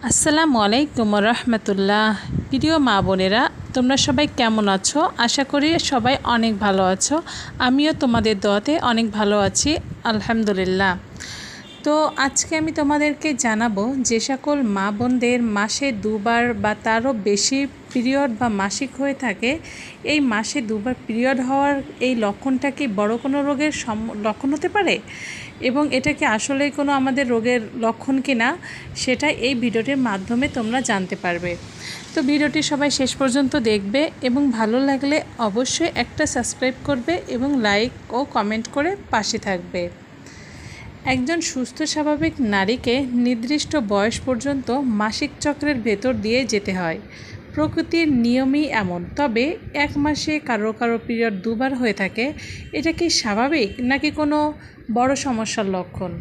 আসসালামু আলাইকুম রহমতুল্লাহ। প্রিয় মা বোনেরা, তোমরা সবাই কেমন আছো? আশা করি সবাই অনেক ভালো আছো। আমিও তোমাদের দোয়াতে অনেক ভালো আছি, আলহামদুলিল্লাহ। তো আজকে আমি তোমাদেরকে জানাবো যে সকল মা বোনদের মাসে দুবার বা তারও বেশি পিরিয়ড বা মাসিক হয়ে থাকে, এই মাসে দুবার পিরিয়ড হওয়ার এই লক্ষণটা কি বড় কোনো রোগের লক্ষণ হতে পারে এবং এটা কি আসলেই কোনো আমাদের রোগের লক্ষণ কি না, সেটা এই ভিডিওটির মাধ্যমে তোমরা জানতে পারবে। তো ভিডিওটি সবাই শেষ পর্যন্ত দেখবে এবং ভালো লাগলে অবশ্যই একটা সাবস্ক্রাইব করবে এবং লাইক ও কমেন্ট করে পাশে থাকবে। একজন সুস্থ স্বাভাবিক নারীকে নির্দিষ্ট বয়স পর্যন্ত মাসিক চক্রের ভেতর দিয়ে যেতে হয়। প্রকৃতির নিয়মই এমন। তবে এক মাসে কারো কারো পিরিয়ড দুবার হয়ে থাকে। এটা কি স্বাভাবিক নাকি কোনো বড় সমস্যার লক্ষণ?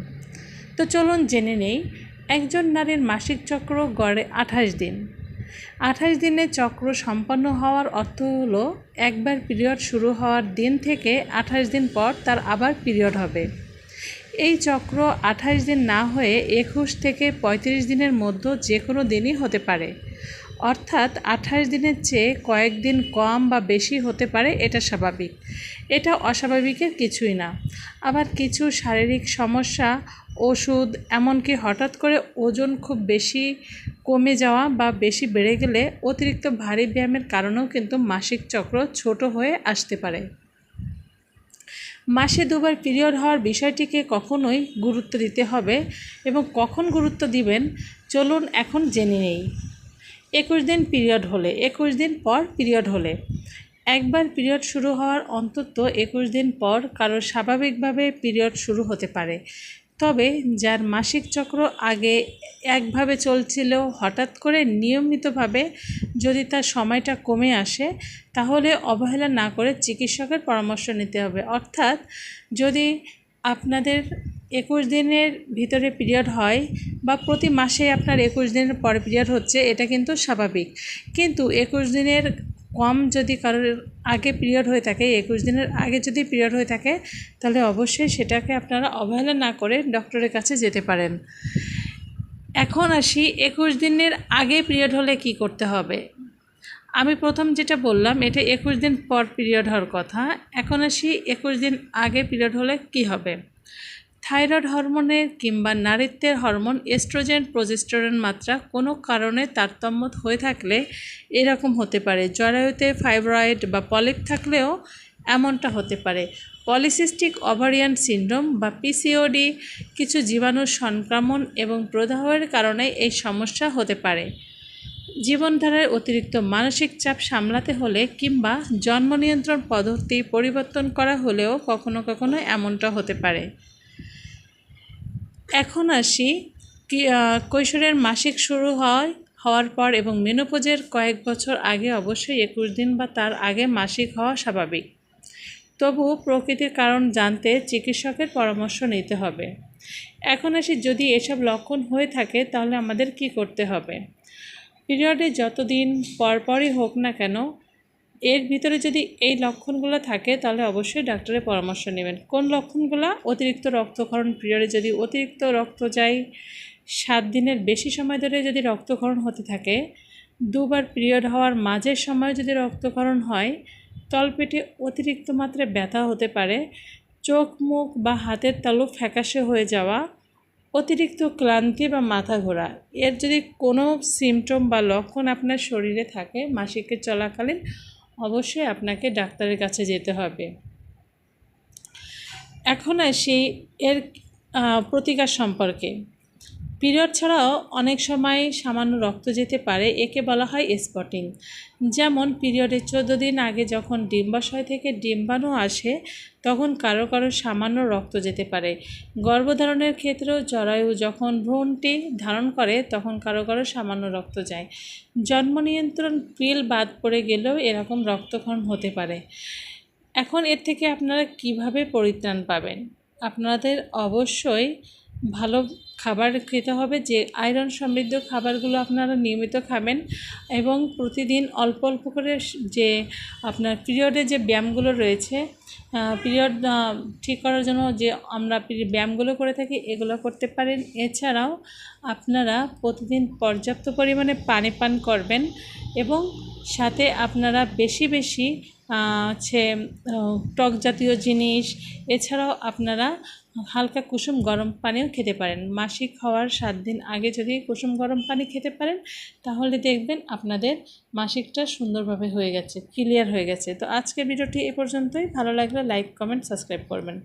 তো চলুন জেনে নেই। একজন নারীর মাসিক চক্র গড়ে 28 দিন। 28 দিনের চক্র সম্পন্ন হওয়ার অর্থ হলো একবার পিরিয়ড শুরু হওয়ার দিন থেকে 28 দিন পর তার আবার পিরিয়ড হবে। এই চক্র 28 দিন না হয়ে 21 থেকে 35 দিনের মধ্যে যে কোনো দিনই হতে পারে। অর্থাৎ 28 দিনের চেয়ে কয়েকদিন কম বা বেশি হতে পারে, এটা স্বাভাবিক। এটা অস্বাভাবিকের কিছুই না। আবার কিছু শারীরিক সমস্যা, ওষুধ, এমনকি হঠাৎ করে ওজন খুব বেশি কমে যাওয়া বা বেশি বেড়ে গেলে অতিরিক্ত ভারী ব্যায়ামের কারণেও কিন্তু মাসিক চক্র ছোট হয়ে আসতে পারে। মাসে দুবার পিরিয়ড হওয়ার বিষয়টিকে কখনোই গুরুত্ব দিতে হবে এবং কখন গুরুত্ব দিবেন চলুন এখন জেনে নেই। 21 দিন পিরিয়ড হলে, 21 দিন পর পিরিয়ড হলে, একবার পিরিয়ড শুরু হওয়ার অন্তত 21 দিন পর কারো স্বাভাবিকভাবে পিরিয়ড শুরু হতে পারে। তবে যার মাসিক চক্র আগে একভাবে চলছিল, হঠাৎ করে নিয়মিতভাবে যদি তার সময়টা কমে আসে, তাহলে অবহেলা না করে চিকিৎসকের পরামর্শ নিতে হবে। অর্থাৎ যদি আপনাদের 21 দিনের ভিতরে পিরিয়ড হয় বা প্রতি মাসে আপনার 21 দিনের পরে পিরিয়ড হচ্ছে, এটা কিন্তু স্বাভাবিক। কিন্তু 21 দিনের কম যদি কারোর আগে পিরিয়ড হয়ে থাকে, 21 দিনের আগে যদি পিরিয়ড হয়ে থাকে, তাহলে অবশ্যই সেটাকে আপনারা অবহেলা না করে ডক্টরের কাছে যেতে পারেন। এখন আসি 21 দিনের আগে পিরিয়ড হলে কি করতে হবে। আমি প্রথম যেটা বললাম এটা 21 দিন পর পিরিয়ড হওয়ার কথা। এখন আসি 21 দিন আগে পিরিয়ড হলে কি হবে। থাইরয়েড হরমোনের কিংবা নারীত্বের হরমোন এস্ট্রোজেন, প্রজেস্টেরন মাত্রা কোনো কারণে তারতম্য হয়ে থাকলে এরকম হতে পারে। জরায়ুতে ফাইব্রয়েড বা পলিপ থাকলেও এমনটা হতে পারে। পলিসিস্টিক ওভারিয়ান সিনড্রোম বা পিসিওডি, কিছু জীবাণুর সংক্রমণ এবং প্রদাহের কারণে এই সমস্যা হতে পারে। জীবনধারায় অতিরিক্ত মানসিক চাপ সামলাতে হলে কিংবা জন্ম নিয়ন্ত্রণ পদ্ধতি পরিবর্তন করা হলেও কখনো কখনো এমনটা হতে পারে। এখন আসি কৈশোরের মাসিক শুরু হওয়ার পর এবং মেনোপজের কয়েক বছর আগে অবশ্যই 21 দিন বা তার আগে মাসিক হওয়া স্বাভাবিক। তবু প্রকৃতির কারণ জানতে চিকিৎসকের পরামর্শ নিতে হবে। এখন আসি যদি এসব লক্ষণ হয়ে থাকে তাহলে আমাদের কি করতে হবে। পিরিয়ডে যতদিন পরপরই হোক না কেন, এর ভিতরে যদি এই লক্ষণগুলো থাকে তাহলে অবশ্যই ডাক্তারের পরামর্শ নেবেন। কোন লক্ষণগুলো? অতিরিক্ত রক্তক্ষরণ, পিরিয়ডে যদি অতিরিক্ত রক্ত যায়, 7 দিনের বেশি সময় ধরে যদি রক্তক্ষরণ হতে থাকে, দুবার পিরিয়ড হওয়ার মাঝের সময় যদি রক্তক্ষরণ হয়, তলপেটে অতিরিক্ত মাত্রায় ব্যথা হতে পারে, চোখ, মুখ বা হাতের তালু ফ্যাকাশে হয়ে যাওয়া, অতিরিক্ত ক্লান্তি বা মাথা ঘোরা, এর যদি কোনো সিমটম বা লক্ষণ আপনার শরীরে থাকে মাসিকের চলাকালীন, অবশ্যই আপনাকে ডাক্তারের কাছে যেতে হবে। এখন আসি এর প্রতিকার সম্পর্কে। পিরিয়ড ছাড়াও অনেক সময় সামান্য রক্ত যেতে পারে, একে বলা হয় স্পটিং। যেমন পিরিয়ডের 14 দিন আগে যখন ডিম্বাশয় থেকে ডিম্বাণু আসে তখন কারো কারো সামান্য রক্ত যেতে পারে। গর্ভধারণের ক্ষেত্রেও জরায়ু যখন ভ্রূণটি ধারণ করে তখন কারো কারো সামান্য রক্ত যায়। জন্ম নিয়ন্ত্রণ পিল বাদ পড়ে গেলেও এরকম রক্তক্ষরণ হতে পারে। এখন এর থেকে আপনারা কিভাবে পরিত্রাণ পাবেন? আপনাদের অবশ্যই ভালো খাবার খেতে হবে, যে আয়রন সমৃদ্ধ খাবারগুলো আপনারা নিয়মিত খাবেন এবং প্রতিদিন অল্প অল্প করে যে আপনার পিরিয়ডে যে ব্যায়ামগুলো রয়েছে পিরিয়ড ঠিক করার জন্য যে আমরা ব্যায়ামগুলো করে থাকি এগুলো করতে পারেন। এছাড়াও আপনারা প্রতিদিন পর্যাপ্ত পরিমাণে পানি পান করবেন এবং সাথে আপনারা বেশি বেশি হচ্ছে টক জাতীয় জিনিস, এছাড়াও আপনারা হালকা কুসুম গরম পানিও খেতে পারেন। মাসিক হওয়ার 7 দিন আগে যদি কুসুম গরম পানি খেতে পারেন তাহলে দেখবেন আপনাদের মাসিকটা সুন্দরভাবে হয়ে গেছে, ক্লিয়ার হয়ে গেছে। তো আজকের ভিডিওটি এ পর্যন্তই। ভালো লাগলে লাইক, কমেন্ট, সাবস্ক্রাইব করবেন।